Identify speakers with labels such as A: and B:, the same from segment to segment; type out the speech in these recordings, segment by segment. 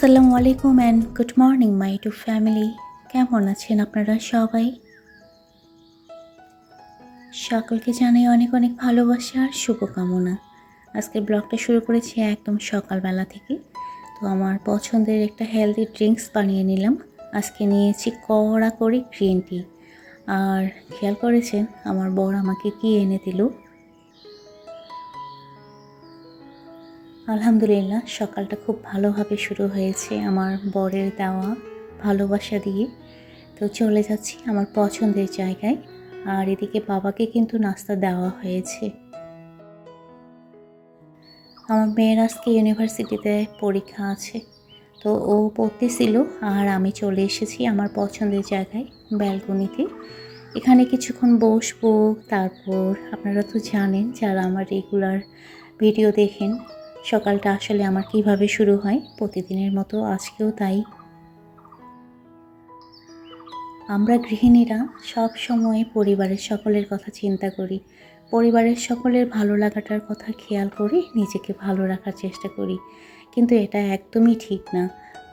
A: আসসালামু আলাইকুম and good morning my to family. কেমন আছেন আপনারা সবাই? সকলকে জানাই অনেক অনেক ভালোবাসা আর শুভকামনা। আজকের ব্লগটা শুরু করেছি একদম সকালবেলা থেকে। তো আমার পছন্দের একটা হেলদি ড্রিঙ্কস বানিয়ে নিলাম। আজকে নিয়েছি কড়া করে গ্রিন টি। আর খেয়াল করেছেন আমার বর আমাকে কি এনে দিল? আলহামদুলিল্লাহ সকালটা খুব ভালোভাবে শুরু হয়েছে আমার বরের দেওয়া ভালোবাসা দিয়ে। তো চলে যাচ্ছি আমার পছন্দের জায়গায়। আর এদিকে বাবাকে কিন্তু নাস্তা দেওয়া হয়েছে। আমার মেয়ের আজকে ইউনিভার্সিটিতে পরীক্ষা আছে, তো ও পড়তেছিল আর আমি চলে এসেছি আমার পছন্দের জায়গায়, ব্যালকনিতে। এখানে কিছুক্ষণ বসবো। তারপর আপনারা তো জানেন যারা আমার রেগুলার ভিডিও দেখেন, সকালটা আসলে আমার কিভাবে শুরু হয়, প্রতিদিনের মতো আজকেও তাই। আমরা গৃহিণীরা সব সময় পরিবারের সকলের কথা চিন্তা করি, পরিবারের সকলের ভালো লাগাটার কথা খেয়াল করে নিজেকে ভালো রাখার চেষ্টা করি, কিন্তু এটা একদমই ঠিক না।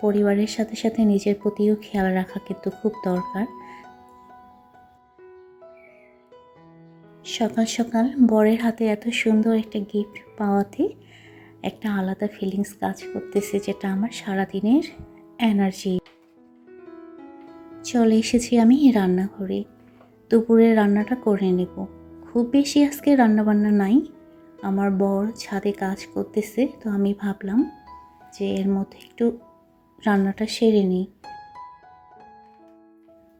A: পরিবারের সাথে সাথে নিজের প্রতিও খেয়াল রাখা কিন্তু খুব দরকার। সকাল সকাল বরের হাতে এত সুন্দর একটা গিফট পাওয়াতে একটা আলাদা ফিলিংস কাজ করতেছে, যেটা আমার সারাদিনের এনার্জি। চলে এসেছি আমি রান্নাঘরে। দুপুরের রান্নাটা করে নেব। খুব বেশি আজকে রান্নাবান্না নাই। আমার বর ছাদে কাজ করতেছে, তো আমি ভাবলাম যে এর মধ্যে একটু রান্নাটা সেরে নিই।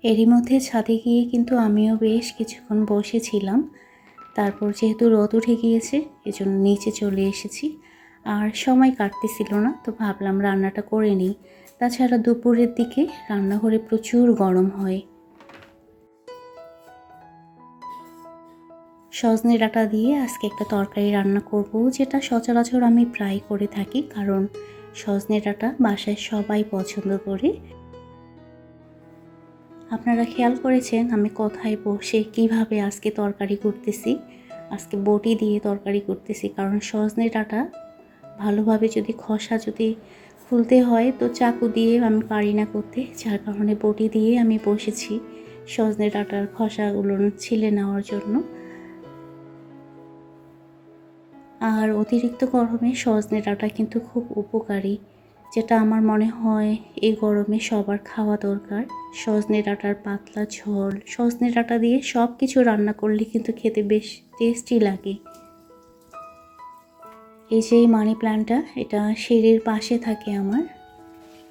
A: এরই মধ্যে ছাদে গিয়ে কিন্তু আমিও বেশ কিছুক্ষণ বসেছিলাম। তারপর যেহেতু রোদ উঠে গিয়েছে, এজন্য নিচে চলে এসেছি। আর সময় কাটতেছিল না, তো ভাবলাম রান্নাটা করে নিই। তাছাড়া দুপুরের দিকে রান্নাঘরে প্রচুর গরম হয়। সজনে ডাঁটা দিয়ে আজকে একটা তরকারি রান্না করব, যেটা সচরাচর আমি প্রায় করে থাকি, কারণ সজনে ডাঁটা বাসায় সবাই পছন্দ করে। আপনারা খেয়াল করেছেন আমি কোথায় বসে কিভাবে আজকে তরকারি করতেছি? আজকে বটি দিয়ে তরকারি করতেছি, কারণ সজনে ডাঁটা ভালোভাবে যদি খোসা খুলতে হয়, তো চাকু দিয়ে আমি পারি না করতে, যার কারণে বটি দিয়ে আমি বসেছি সজনে ডাঁটার খোসাগুলো ছিলে নেওয়ার জন্য। আর অতিরিক্ত গরমে সজনে ডাঁটা কিন্তু খুব উপকারী, যেটা আমার মনে হয় এই গরমে সবার খাওয়া দরকার। সজনে ডাঁটার পাতলা ঝোল, সজনে ডাঁটা দিয়ে সব কিছু রান্না করলে কিন্তু খেতে বেশ টেস্টি লাগে। এই যে মানি প্ল্যান্টটা, এটা সিঁড়ির পাশে থাকে আমার,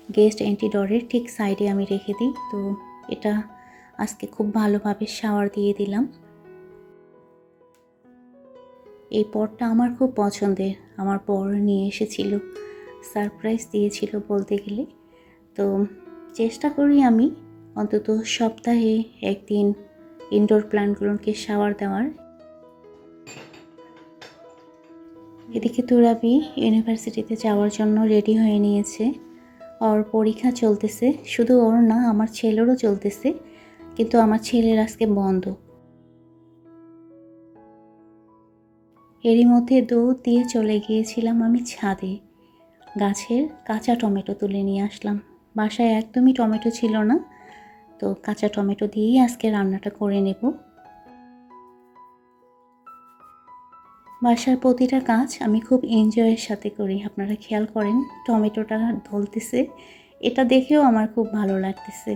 A: গেস্ট এন্ট্রি ডোরের ঠিক সাইডে আমি রেখে দিই। তো এটা আজকে খুব ভালোভাবে শাওয়ার দিয়ে দিলাম। এই পটটা আমার খুব পছন্দের, আমার বর নিয়ে এসেছিল, সারপ্রাইজ দিয়েছিল বলতে গেলে। তো চেষ্টা করি আমি অন্তত সপ্তাহে একদিন ইনডোর প্ল্যান্টগুলোকে শাওয়ার দেওয়ার। এদিকে তুরাবি ইউনিভার্সিটিতে যাওয়ার জন্য রেডি হয়ে নিয়েছে। ওর পরীক্ষা চলতেছে, শুধু ওর না আমার ছেলেরও চলতেছে, কিন্তু আমার ছেলের আজকে বন্ধ। এরই মধ্যে দৌড় দিয়ে চলে গিয়েছিলাম আমি ছাদে, গাছের কাঁচা টমেটো তুলে নিয়ে আসলাম। বাসায় একদমই টমেটো ছিল না, তো কাঁচা টমেটো দিয়েই আজকে রান্নাটা করে নেব। বাসার প্রতিটা কাজ আমি খুব এনজয়ের সাথে করি। আপনারা খেয়াল করেন টমেটোটা ধলতেছে, এটা দেখেও আমার খুব ভালো লাগতেছে।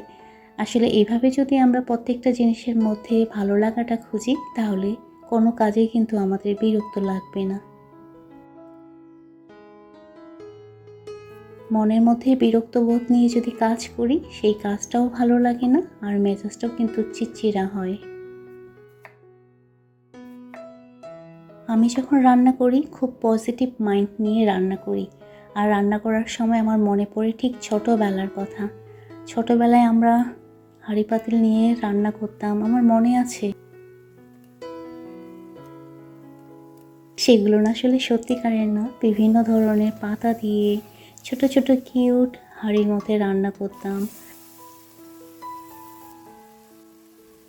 A: আসলে এইভাবে যদি আমরা প্রত্যেকটা জিনিসের মধ্যে ভালো লাগাটা খুঁজি, তাহলে কোনো কাজেই কিন্তু আমাদের বিরক্ত লাগবে না। মনের মধ্যে বিরক্ত বোধ নিয়ে যদি কাজ করি, সেই কাজটাও ভালো লাগে না, আর মেজাজটাও কিন্তু চিড়চিড়া হয়। আমি যখন রান্না করি খুব পজিটিভ মাইন্ড নিয়ে রান্না করি। আর রান্না করার সময় আমার মনে পড়ে ঠিক ছোটোবেলার কথা। ছোটোবেলায় আমরা হাঁড়ি পাতিল নিয়ে রান্না করতাম, আমার মনে আছে। সেগুলো না আসলে সত্যিকারের না, বিভিন্ন ধরনের পাতা দিয়ে ছোট ছোট কিউট হাঁড়ির মধ্যে রান্না করতাম।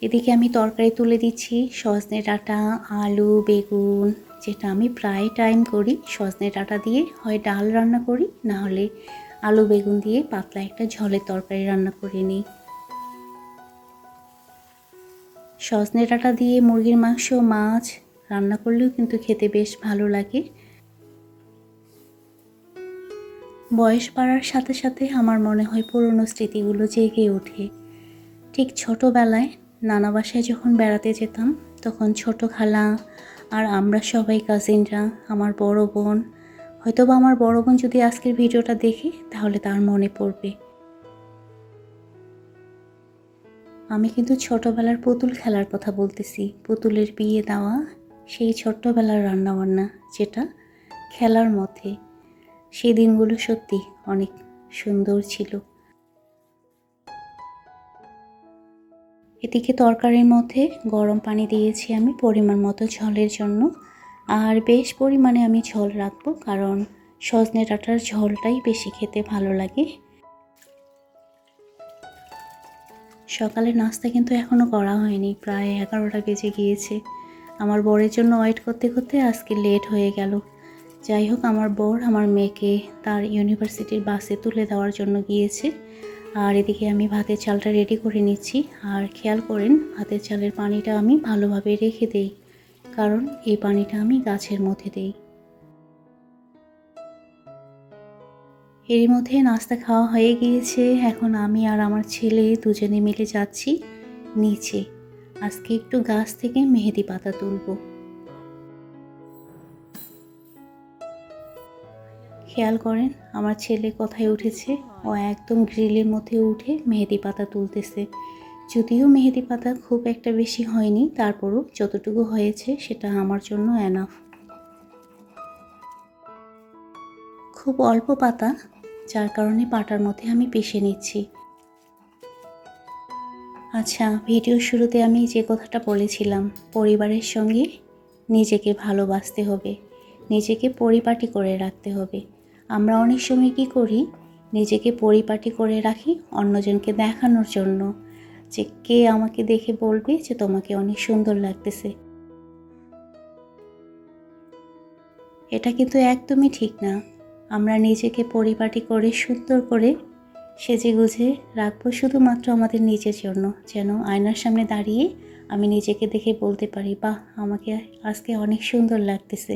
A: এদিকে আমি তরকারি তুলে দিচ্ছি, সজনে ডাঁটা, আলু, বেগুন, যেটা আমি প্রায় টাইম করি। সজনে ডাঁটা দিয়ে হয় ডাল রান্না করি, না হলে আলু বেগুন দিয়ে পাতলা একটা ঝোলের তরকারি রান্না করে নিই। সজনে ডাঁটা দিয়ে মুরগির মাংস, মাছ রান্না করলেও কিন্তু খেতে বেশ ভালো লাগে। বয়স বাড়ার সাথে সাথে আমার মনে হয় পুরনো স্মৃতিগুলো জেগে ওঠে। ঠিক ছোটোবেলায় নানা বাসায় যখন বেড়াতে যেতাম, তখন ছোট খালা আর আমরা সবাই কাজিনরা, আমার বড় বোন, হয়তোবা আমার বড় বোন যদি আজকের ভিডিওটা দেখে তাহলে তার মনে পড়বে। আমি কিন্তু ছোটোবেলার পুতুল খেলার কথা বলতেছি। পুতুলের বিয়ে দেওয়া সেই ছোট্টবেলার রান্নাবান্না, যেটা খেলার মধ্যে। সেই দিনগুলো সত্যি অনেক সুন্দর ছিল। এদিকে তরকারির মধ্যে গরম পানি দিয়েছি আমি পরিমাণ মতো ঝোলের জন্য। আর বেশ পরিমাণে আমি ঝোল রাখবো, কারণ সজনে ডাঁটার ঝোলটাই বেশি খেতে ভালো লাগে। সকালে নাস্তা কিন্তু এখনও করা হয়নি, প্রায় 11টা বেজে গিয়েছে। আমার বরের জন্য ওয়েট করতে করতে আজকে লেট হয়ে গেল। যাই হোক, আমার বর আমার মেয়েকে তার ইউনিভার্সিটির বাসে তুলে দেওয়ার জন্য গিয়েছে। আর এদিকে আমি ভাতের চালটা রেডি করে নিচ্ছি। আর খেয়াল করেন, ভাতের চালের পানিটা আমি ভালোভাবে রেখে দেই, কারণ এই পানিটা আমি গাছের মধ্যে দেই। এরই মধ্যে নাস্তা খাওয়া হয়ে গিয়েছে। এখন আমি আর আমার ছেলে দুজনে মিলে যাচ্ছি নিচে। আজকে একটু গাছ থেকে মেহেদি পাতা তুলবো। খেয়াল করেন আমার ছেলে কোথায় উঠেছে। ও একদম গ্রিলের মধ্যে উঠে মেহেদি পাতা তুলতেছে। যদিও মেহেদি পাতা খুব একটা বেশি হয়নি, তারপরও যতটুকু হয়েছে সেটা আমার জন্য এনাফ। খুব অল্প পাতা, যার কারণে পাটার মধ্যে আমি পিষে নিচ্ছি। আচ্ছা, ভিডিওর শুরুতে আমি যে কথাটা বলেছিলাম, পরিবারের সঙ্গে নিজেকে ভালোবাসতে হবে, নিজেকে পরিপাটি করে রাখতে হবে। আমরা অনেক সময় কী করি, নিজেকে পরিপাটি করে রাখি অন্যজনকে দেখানোর জন্য, যে কে আমাকে দেখে বলবে যে তোমাকে অনেক সুন্দর লাগতেছে। এটা কিন্তু একদমই ঠিক না। আমরা নিজেকে পরিপাটি করে সুন্দর করে সেজেগুজে রাখবো শুধুমাত্র আমাদের নিজের জন্য, যেন আয়নার সামনে দাঁড়িয়ে আমি নিজেকে দেখে বলতে পারি, বাহ, আমাকে আজকে অনেক সুন্দর লাগতেছে।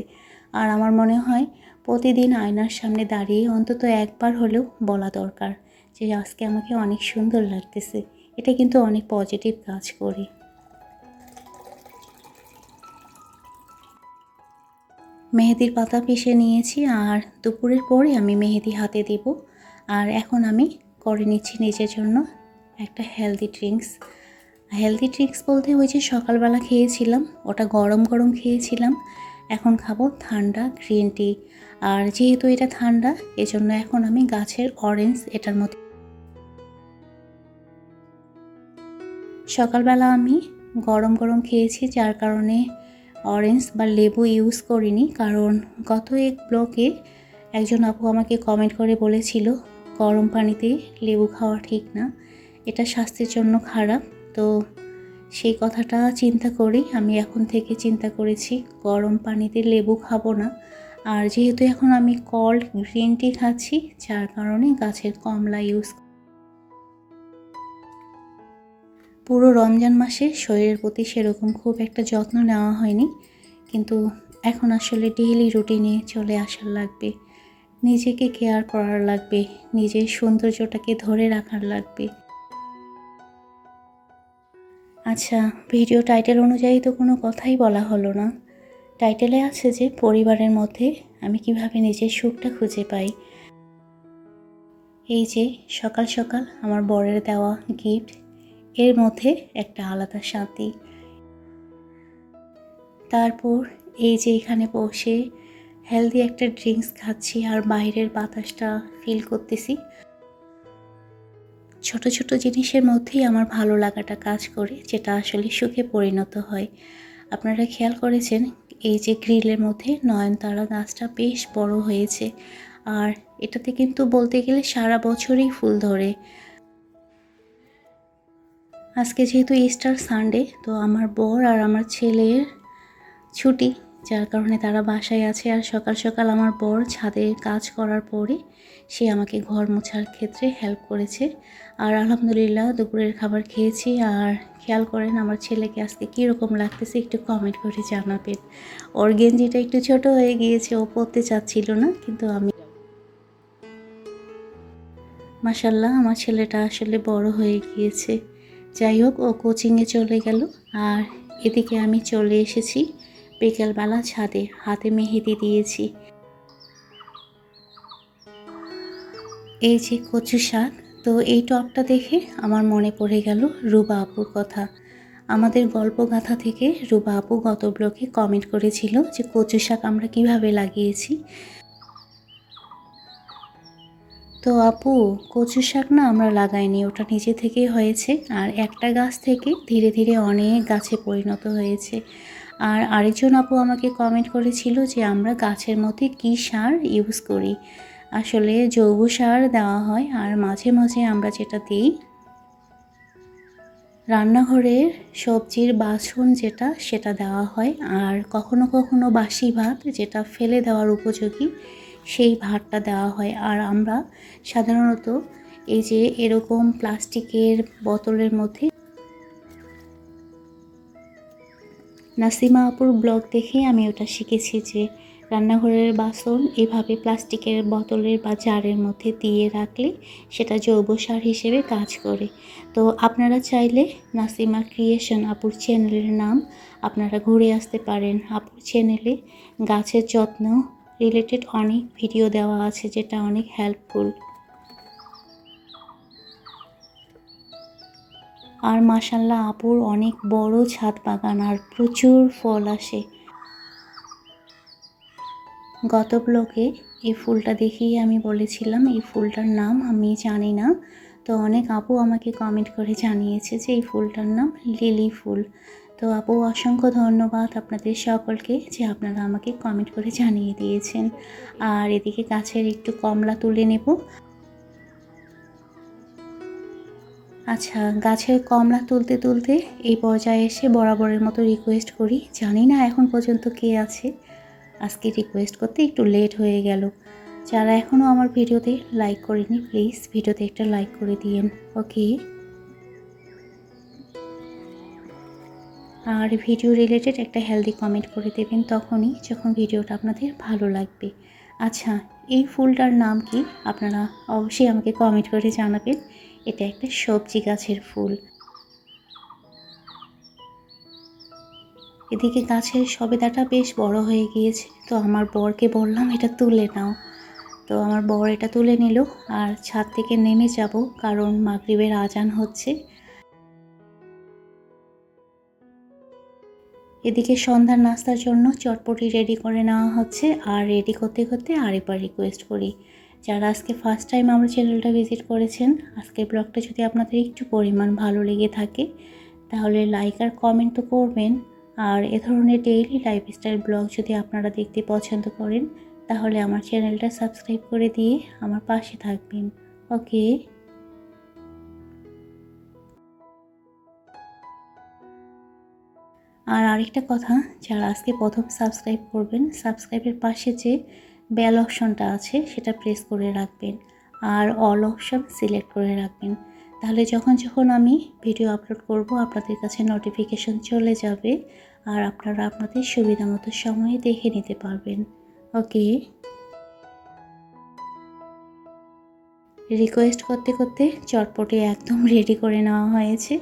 A: আর আমার মনে হয় প্রতিদিন আয়নার সামনে দাঁড়িয়ে অন্তত একবার হলেও বলা দরকার যে আজকে আমাকে অনেক সুন্দর লাগতেছে। এটা কিন্তু অনেক পজিটিভ কাজ করি। মেহেদির পাতা পিষে নিয়েছি, আর দুপুরের পরে আমি মেহেদি হাতে দিব। আর এখন আমি করে নিচ্ছি নিজের জন্য একটা হেলদি ড্রিঙ্কস বলতে ওই যে সকালবেলা খেয়েছিলাম, ওটা গরম গরম খেয়েছিলাম। এখন খাবো ঠান্ডা গ্রিন টি। আর যেহেতু এটা ঠান্ডা, এজন্য এখন আমি গাছের অরেঞ্জ এটার মধ্যে। সকালবেলা আমি গরম গরম খেয়েছি, যার কারণে অরেঞ্জ বা লেবু ইউজ করিনি। কারণ গত এক ব্লগে একজন আপু আমাকে কমেন্ট করে বলেছিল গরম পানিতে লেবু খাওয়া ঠিক না, এটা স্বাস্থ্যের জন্য খারাপ। তো সেই কথাটা চিন্তা করেই আমি এখন থেকে চিন্তা করেছি গরম পানিতে লেবু খাবো না। আর যেহেতু এখন আমি কোল্ড গ্রিন টি খাচ্ছি, যার কারণে গাছের কমলা ইউজ। পুরো রমজান মাসে শরীরের প্রতি সেরকম খুব একটা যত্ন নেওয়া হয়নি, কিন্তু এখন আসলে ডেইলি রুটিনে চলে আসার লাগবে। নিজেকে কেয়ার করার লাগবে, নিজের সৌন্দর্যটাকে ধরে রাখার লাগবে। আচ্ছা, ভিডিও টাইটেল অনুযায়ী তো কোনো কথাই বলা হলো না। টাইটেলে আছে যে পরিবারের মধ্যে আমি কিভাবে নিজের সুখটা খুঁজে পাই। এই যে সকাল সকাল আমার বরের দেওয়া গিফট, এর মধ্যে একটা আলাদা শান্তি। তারপর এই যে এখানে বসে হেলদি একটা ড্রিঙ্কস খাচ্ছি আর বাইরের বাতাসটা ফিল করতেছি। ছোট ছোট জিনিসের মধ্যেই আমার ভালো লাগাটা কাজ করে, যেটা আসলে সুখে পরিণত হয়। আপনারা খেয়াল করেছেন এই যে গ্রিলের মধ্যে নয়নতারা গাছটা বেশ বড় হয়েছে, আর এটাতে কিন্তু বলতে গেলে সারা বছরই ফুল ধরে। আজকে যেহেতু ইস্টার সানডে, তো আমার বর আর আমার ছেলের ছুটি, যার কারণে তারা বাসায় আছে। আর সকাল সকাল আমার বর ছাদে কাজ করার পরে সে আমাকে ঘর মোছার ক্ষেত্রে হেল্প করেছে। আর আলহামদুলিল্লাহ দুপুরের খাবার খেয়েছি। আর খেয়াল করেন আমার ছেলেকে আজকে কীরকম লাগতেছে একটু কমেন্ট করে জানাবেন। ওর গেঞ্জিটা একটু ছোট হয়ে গিয়েছে, ও পরতে চাচ্ছিল না, কিন্তু আমি মাশাল্লাহ আমার ছেলেটা আসলে বড় হয়ে গিয়েছে। যাই হোক, ও কোচিংয়ে চলে গেল। আর এদিকে আমি চলে এসেছি বিকেলবেলা ছাদে, হাতে মেহেদি দিয়েছি। এই যে কচু শাক, তো এই টবটা দেখে আমার মনে পড়ে গেল রুবা আপুর কথা। আমাদের গল্পগাথা থেকে রুবা আপু গত ব্লগে কমেন্ট করেছিল যে কচু শাক আমরা কিভাবে লাগিয়েছি। তো আপু, কচু শাক না আমরা লাগাইনি, ওটা নিজে থেকেই হয়েছে। আর একটা গাছ থেকে ধীরে ধীরে অনেক গাছে পরিণত হয়েছে। আর আরেকজন আপু আমাকে কমেন্ট করেছিল যে আমরা গাছের মধ্যে কী সার ইউজ করি। আসলে জৈব সার দেওয়া হয়, আর মাঝে মাঝে আমরা যেটা দিই রান্নাঘরের সবজির বাসন যেটা, সেটা দেওয়া হয়। আর কখনো কখনো বাসি ভাত যেটা ফেলে দেওয়ার উপযোগী, সেই ভাতটা দেওয়া হয়। আর আমরা সাধারণত এই যে এরকম প্লাস্টিকের বোতলের মধ্যে, নাসিমা আপুর ব্লগ দেখে আমি ওটা শিখেছি যে রান্নাঘরের বাসন এভাবে প্লাস্টিকের বোতলের বা জারের মধ্যে দিয়ে রাখলে সেটা জৈব সার হিসেবে কাজ করে। তো আপনারা চাইলে নাসিমা ক্রিয়েশন আপুর চ্যানেলের নাম, আপনারা ঘুরে আসতে পারেন। আপুর চ্যানেলে গাছের যত্ন রিলেটেড অনেক ভিডিও দেওয়া আছে, যেটা অনেক হেল্পফুল। আর মাশাল্লাহ আপুর অনেক বড় ছাদ বাগান আর প্রচুর ফল আসে। গত ব্লগে এই ফুলটা দেখেই আমি বলেছিলাম এই ফুলটার নাম আমি জানি না। তো অনেক আপু আমাকে কমেন্ট করে জানিয়েছে যে এই ফুলটার নাম লিলি ফুল। তো আপু, অসংখ্য ধন্যবাদ আপনাদের সকলকে যে আপনারা আমাকে কমেন্ট করে জানিয়ে দিয়েছেন। আর এদিকে গাছের একটু কমলা তুলে নেব। আচ্ছা, গাছের কমলা তুলতে তুলতে এই পর্যায়ে এসে বরাবরের মতো রিকোয়েস্ট করি, জানি না এখন পর্যন্ত কে আছে। আজকে রিকোয়েস্ট করতে একটু লেট হয়ে গেল। যারা এখনও আমার ভিডিওতে লাইক করেনি, প্লিজ ভিডিওতে একটা লাইক করে দিয়েন। ওকে। আর ভিডিও রিলেটেড একটা হেলদি কমেন্ট করে দেবেন তখনই যখন ভিডিওটা আপনাদের ভালো লাগবে। আচ্ছা, এই ফুলটার নাম কি আপনারা অবশ্যই আমাকে কমেন্ট করে জানাবেন। এটা একটা সবজি গাছের ফুল। এদিকে গাছের সবেদাটা বেশ বড় হয়ে গিয়েছে, তো আমার বরকে বললাম এটা তুলে নাও। তো আমার বর এটা তুলে নিল। আর ছাদ থেকে নেমে যাব, কারণ মাগরিবের আজান হচ্ছে। এদিকে সন্ধ্যার নাস্তার জন্য চটপটি রেডি করে নেওয়া হচ্ছে। আর রেডি করতে করতে আরেকবার রিকোয়েস্ট করি, যারা আজকে ফার্স্ট টাইম আমার চ্যানেলটা ভিজিট করেছেন, আজকের ব্লগটা যদি আপনাদের একটু পরিমাণ ভালো লেগে থাকে তাহলে লাইক আর কমেন্ট তো করবেন। আর এ ধরনের ডেইলি লাইফস্টাইল ব্লগ যদি আপনারা দেখতে পছন্দ করেন তাহলে আমার চ্যানেলটা সাবস্ক্রাইব করে দিয়ে আমার পাশে থাকবেন। ওকে। আর আরেকটা কথা, যারা আজকে প্রথম সাবস্ক্রাইব করবেন, সাবস্ক্রাইবের পাশে যে বেল অপশনটা আছে সেটা প্রেস করে রাখবেন। আর অল অপশন সিলেক্ট করে রাখবেন, তাহলে যখন যখন আমি ভিডিও আপলোড করব আপনাদের কাছে নোটিফিকেশন চলে যাবে। আর আপনারা আপনাদের সুবিধা মতো সময়ে দেখে নিতে পারবেন। ওকে। রিকোয়েস্ট করতে করতে চটপটে একদম রেডি করে নেওয়া হয়েছে,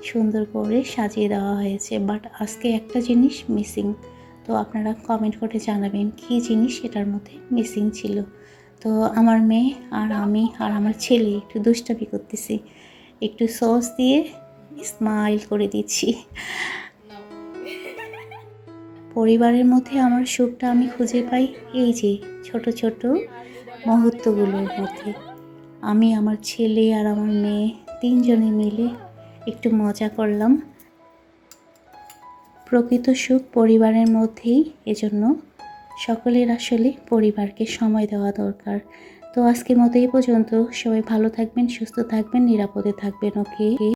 A: সুন্দর করে সাজিয়ে দেওয়া হয়েছে। বাট আজকে একটা জিনিস মিসিং, তো আপনারা কমেন্ট করে জানাবেন কী জিনিস এটার মধ্যে মিসিং ছিল। তো আমার মেয়ে আর আমি আর আমার ছেলে একটু দুষ্টামি করতেছি, একটু সস দিয়ে স্মাইল করে দিচ্ছি। পরিবারের মধ্যে আমার সুখটা আমি খুঁজে পাই এই যে ছোট ছোট মুহূর্তগুলোর মধ্যে। আমি, আমার ছেলে আর আমার মেয়ে তিনজনে মিলে একটু মজা করলাম। প্রকৃত সুখ পরিবারের মধ্যেই, এজন্য সকলের আসলে পরিবারকে সময় দেওয়া দরকার। তো আজকের মতো এই পর্যন্ত। সবাই ভালো থাকবেন, সুস্থ থাকবেন, নিরাপদে থাকবেন। ওকে।